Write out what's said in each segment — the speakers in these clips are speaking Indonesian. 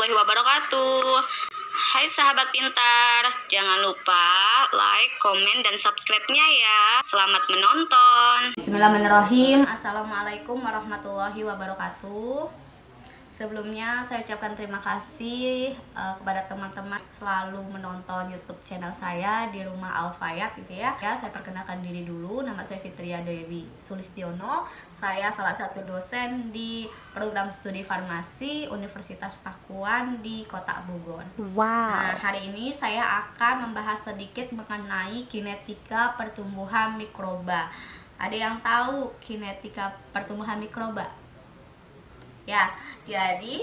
warahmatullahi wabarakatuh. Hai sahabat pintar, jangan lupa like, komen, dan subscribe-nya ya. Selamat menonton. Bismillahirrahmanirrahim. Assalamualaikum warahmatullahi wabarakatuh. Sebelumnya saya ucapkan terima kasih kepada teman-teman selalu menonton YouTube channel saya di Rumah Al-Fayat gitu ya. Saya perkenalkan diri dulu, nama saya Fitria Dewi Sulistiono. Saya salah satu dosen di program studi farmasi Universitas Pakuan di Kota Bogor. Wow. Nah, hari ini saya akan membahas sedikit mengenai kinetika pertumbuhan mikroba. Ada yang tahu kinetika pertumbuhan mikroba? Ya, jadi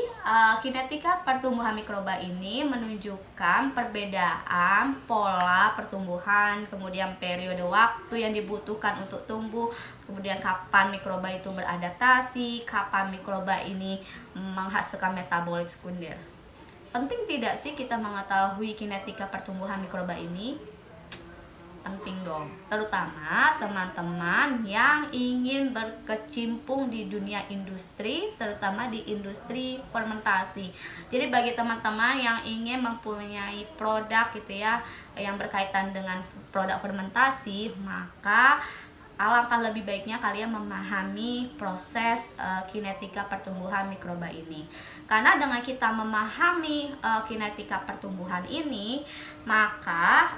kinetika pertumbuhan mikroba ini menunjukkan perbedaan pola pertumbuhan, kemudian periode waktu yang dibutuhkan untuk tumbuh, kemudian kapan mikroba itu beradaptasi, kapan mikroba ini menghasilkan metabolik sekunder. Penting tidak sih kita mengetahui kinetika pertumbuhan mikroba ini? Penting dong, terutama teman-teman yang ingin berkecimpung di dunia industri, terutama di industri fermentasi. Jadi bagi teman-teman yang ingin mempunyai produk gitu ya, yang berkaitan dengan produk fermentasi, maka alangkah lebih baiknya kalian memahami proses kinetika pertumbuhan mikroba ini. Karena dengan kita memahami kinetika pertumbuhan ini, maka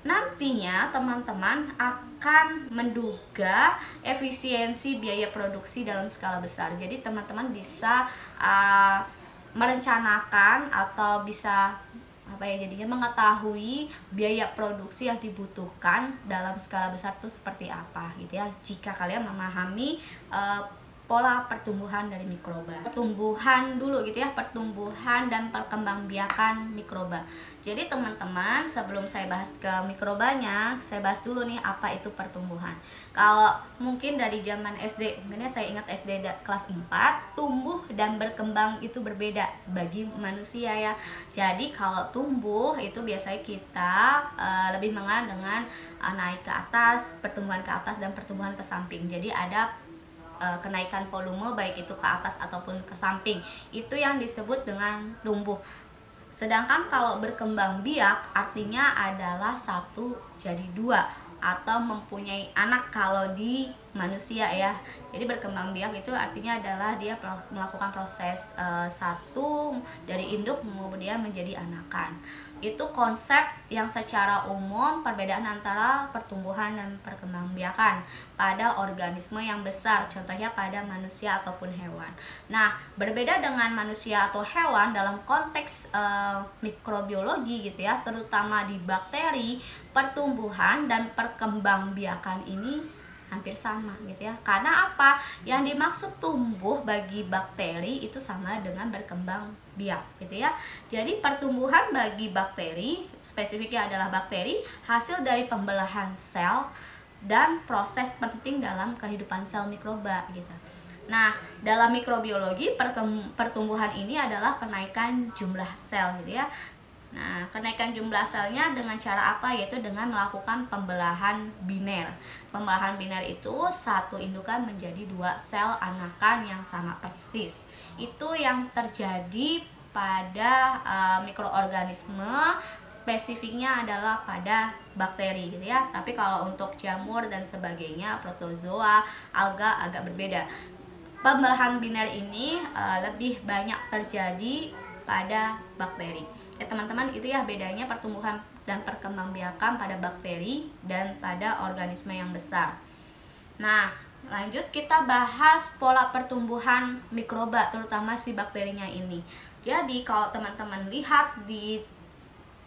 nantinya teman-teman akan menduga efisiensi biaya produksi dalam skala besar. Jadi teman-teman bisa merencanakan atau bisa jadinya mengetahui biaya produksi yang dibutuhkan dalam skala besar itu seperti apa gitu ya, jika kalian memahami pola pertumbuhan dari mikroba. Pertumbuhan dulu gitu ya, pertumbuhan dan perkembangbiakan mikroba. Jadi teman-teman, sebelum saya bahas ke mikrobanya, saya bahas dulu nih apa itu pertumbuhan. Kalau mungkin dari zaman SD, mungkin saya ingat SD kelas 4, tumbuh dan berkembang itu berbeda bagi manusia ya. Jadi kalau tumbuh itu biasanya kita lebih mengenal dengan naik ke atas, pertumbuhan ke atas dan pertumbuhan ke samping. Jadi ada kenaikan volume baik itu ke atas ataupun ke samping, itu yang disebut dengan tumbuh. Sedangkan kalau berkembang biak artinya adalah 1 jadi 2 atau mempunyai anak kalau di manusia ya. Jadi berkembang biak itu artinya adalah dia melakukan proses 1 dari induk kemudian menjadi anakan. Itu konsep yang secara umum perbedaan antara pertumbuhan dan perkembangbiakan pada organisme yang besar, contohnya pada manusia ataupun hewan. Nah, berbeda dengan manusia atau hewan dalam konteks mikrobiologi gitu ya, terutama di bakteri, pertumbuhan dan perkembangbiakan ini hampir sama gitu ya. Karena apa? Yang dimaksud tumbuh bagi bakteri itu sama dengan berkembang biak gitu ya. Jadi pertumbuhan bagi bakteri, spesifiknya adalah bakteri, hasil dari pembelahan sel dan proses penting dalam kehidupan sel mikroba gitu. Nah, dalam mikrobiologi pertumbuhan ini adalah kenaikan jumlah sel gitu ya. Nah, kenaikan jumlah selnya dengan cara apa? Yaitu dengan melakukan pembelahan biner. Pembelahan biner itu satu indukan menjadi 2 sel anakan yang sama persis. Itu yang terjadi pada mikroorganisme, spesifiknya adalah pada bakteri gitu ya. Tapi kalau untuk jamur dan sebagainya, protozoa, alga agak berbeda. Pembelahan biner ini lebih banyak terjadi pada bakteri. Ya teman-teman, itu ya bedanya pertumbuhan dan perkembangbiakan pada bakteri dan pada organisme yang besar. Nah, lanjut kita bahas pola pertumbuhan mikroba, terutama si bakterinya ini. Jadi kalau teman-teman lihat di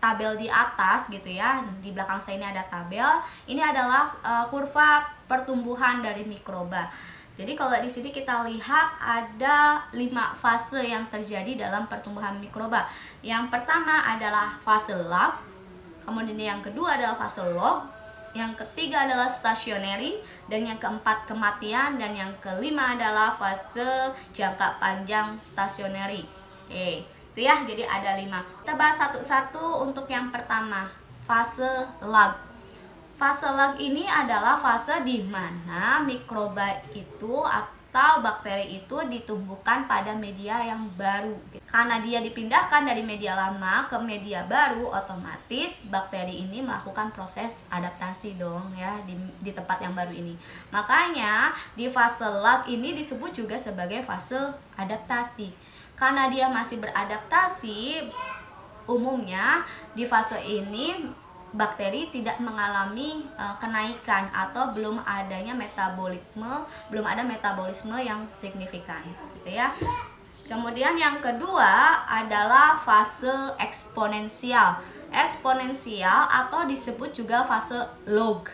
tabel di atas gitu ya, di belakang saya ini ada tabel. Ini adalah kurva pertumbuhan dari mikroba. Jadi kalau di sini kita lihat ada 5 fase yang terjadi dalam pertumbuhan mikroba. Yang pertama adalah fase lab, kemudian yang kedua adalah fase log, yang ketiga adalah stationary, dan yang keempat kematian, dan yang kelima adalah fase jangka panjang stationary. Itu ya, jadi ada 5. Kita bahas satu-satu. Untuk yang pertama, fase log. Fase log ini adalah fase di mana mikroba itu atau bakteri itu ditumbuhkan pada media yang baru. Karena dia dipindahkan dari media lama ke media baru, otomatis bakteri ini melakukan proses adaptasi dong ya di tempat yang baru ini. Makanya di fase lag ini disebut juga sebagai fase adaptasi. Karena dia masih beradaptasi, umumnya di fase ini bakteri tidak mengalami kenaikan atau belum ada metabolisme yang signifikan gitu ya. Kemudian yang kedua adalah fase eksponensial. Eksponensial atau disebut juga fase log.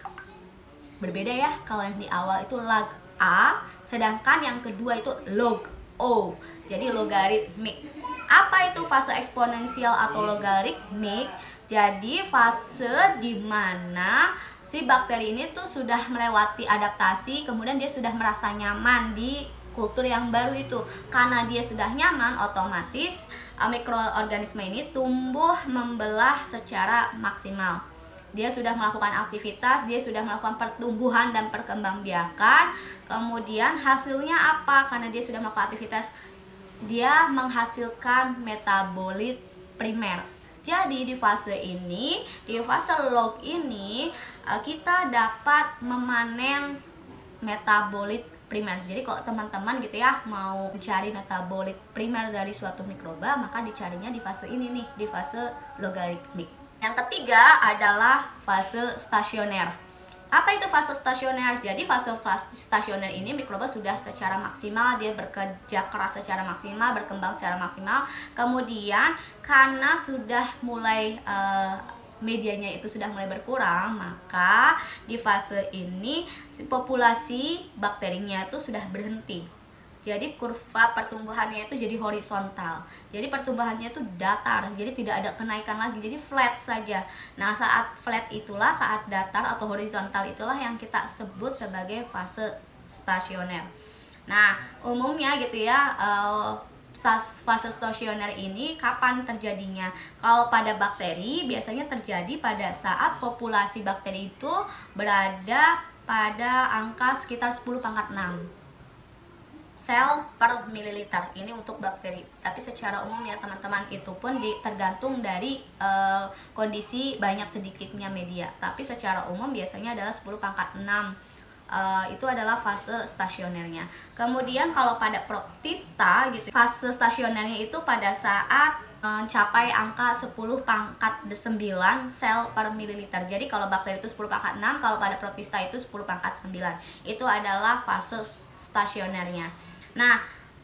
Berbeda ya, kalau yang di awal itu lag A, sedangkan yang kedua itu log O. Jadi logaritmik. Apa itu fase eksponensial atau logaritmik? Jadi fase di mana si bakteri ini tuh sudah melewati adaptasi, kemudian dia sudah merasa nyaman di kultur yang baru itu. Karena dia sudah nyaman, otomatis mikroorganisme ini tumbuh membelah secara maksimal. Dia sudah melakukan aktivitas, dia sudah melakukan pertumbuhan dan perkembangbiakan. Kemudian hasilnya apa? Karena dia sudah melakukan aktivitas, dia menghasilkan metabolit primer. Jadi di fase ini, di fase log ini, kita dapat memanen metabolit primer. Jadi kalau teman-teman gitu ya mau mencari metabolit primer dari suatu mikroba, maka dicarinya di fase ini nih, di fase logaritmik. Yang ketiga adalah fase stasioner. Apa itu fase stasioner? Jadi fase stasioner ini mikroba sudah secara maksimal, dia bekerja keras secara maksimal, berkembang secara maksimal. Kemudian karena sudah mulai medianya itu sudah mulai berkurang, maka di fase ini si populasi bakterinya itu sudah berhenti. Jadi kurva pertumbuhannya itu jadi horizontal. Jadi pertumbuhannya itu datar. Jadi tidak ada kenaikan lagi. Jadi flat saja. Nah, saat flat itulah, saat datar atau horizontal itulah yang kita sebut sebagai fase stasioner. Nah, umumnya gitu ya, fase stasioner ini kapan terjadinya? Kalau pada bakteri biasanya terjadi pada saat populasi bakteri itu berada pada angka sekitar 10⁻⁶. Sel per mililiter ini untuk bakteri. Tapi secara umum ya teman-teman, itu pun tergantung dari kondisi banyak sedikitnya media. Tapi secara umum biasanya adalah 10⁻⁶. Itu adalah fase stasionernya. Kemudian kalau pada protista gitu, fase stasionernya itu pada saat mencapai angka 10⁻⁹ sel per mililiter. Jadi kalau bakteri itu 10⁻⁶, kalau pada protista itu 10⁻⁹. Itu adalah fase stasionernya. Nah,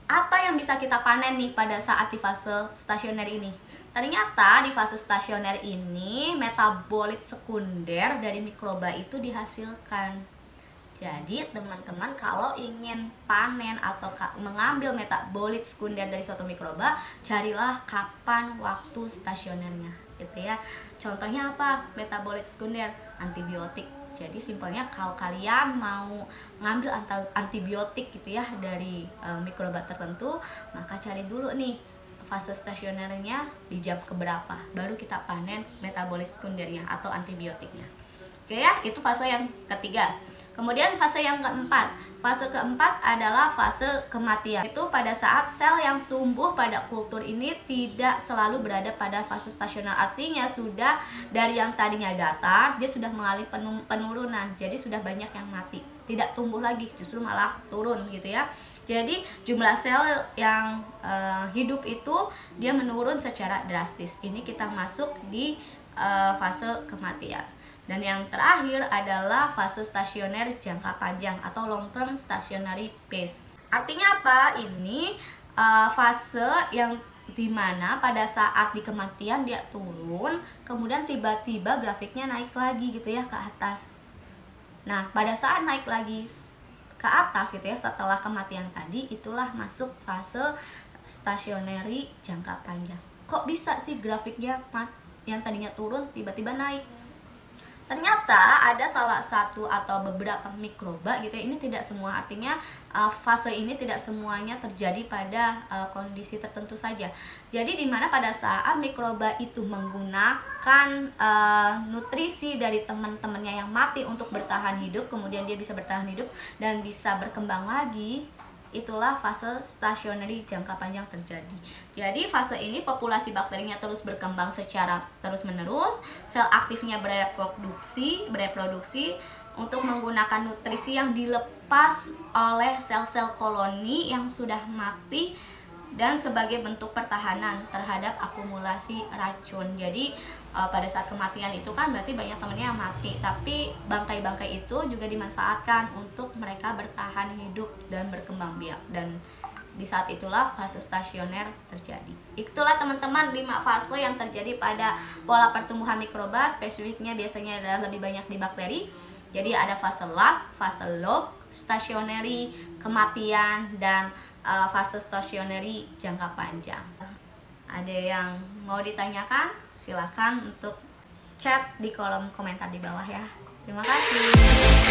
apa yang bisa kita panen nih pada saat di fase stasioner ini? Ternyata di fase stasioner ini metabolit sekunder dari mikroba itu dihasilkan. Jadi teman-teman kalau ingin panen atau mengambil metabolit sekunder dari suatu mikroba, carilah kapan waktu stasionernya gitu ya. Contohnya apa? Metabolit sekunder, antibiotik. Jadi simpelnya kalau kalian mau ngambil antibiotik gitu ya dari mikroba tertentu, maka cari dulu nih fase stasionernya di jam keberapa, baru kita panen metabolit sekundernya atau antibiotiknya. Oke ya, itu fase yang ketiga. Kemudian fase yang keempat. Fase keempat adalah fase kematian. Itu pada saat sel yang tumbuh pada kultur ini tidak selalu berada pada fase stasioner. Artinya sudah dari yang tadinya datar, dia sudah mengalami penurunan. Jadi sudah banyak yang mati. Tidak tumbuh lagi, justru malah turun gitu ya. Jadi jumlah sel yang hidup itu dia menurun secara drastis. Ini kita masuk di fase kematian. Dan yang terakhir adalah fase stasioner jangka panjang atau long term stationary phase. Artinya apa? Ini fase yang dimana pada saat di kematian dia turun, kemudian tiba-tiba grafiknya naik lagi gitu ya ke atas. Nah, pada saat naik lagi ke atas gitu ya setelah kematian tadi, itulah masuk fase stationary jangka panjang. Kok bisa sih grafiknya yang tadinya turun tiba-tiba naik? Ternyata ada salah satu atau beberapa mikroba gitu ya, ini tidak semua, artinya fase ini tidak semuanya terjadi pada kondisi tertentu saja. Jadi dimana pada saat mikroba itu menggunakan nutrisi dari teman-temannya yang mati untuk bertahan hidup, kemudian dia bisa bertahan hidup dan bisa berkembang lagi, itulah fase stationary jangka panjang terjadi. Jadi fase ini populasi bakterinya terus berkembang secara terus-menerus, sel aktifnya bereproduksi untuk menggunakan nutrisi yang dilepas oleh sel-sel koloni yang sudah mati dan sebagai bentuk pertahanan terhadap akumulasi racun. Jadi pada saat kematian itu kan berarti banyak temennya yang mati, tapi bangkai-bangkai itu juga dimanfaatkan untuk mereka bertahan hidup dan berkembang biak, dan di saat itulah fase stasioner terjadi. Itulah teman-teman 5 fase yang terjadi pada pola pertumbuhan mikroba, spesifiknya biasanya adalah lebih banyak di bakteri. Jadi ada fase log, fase log, stationary, kematian, dan fase stationary jangka panjang. Ada yang mau ditanyakan? Silakan untuk chat di kolom komentar di bawah ya. Terima kasih.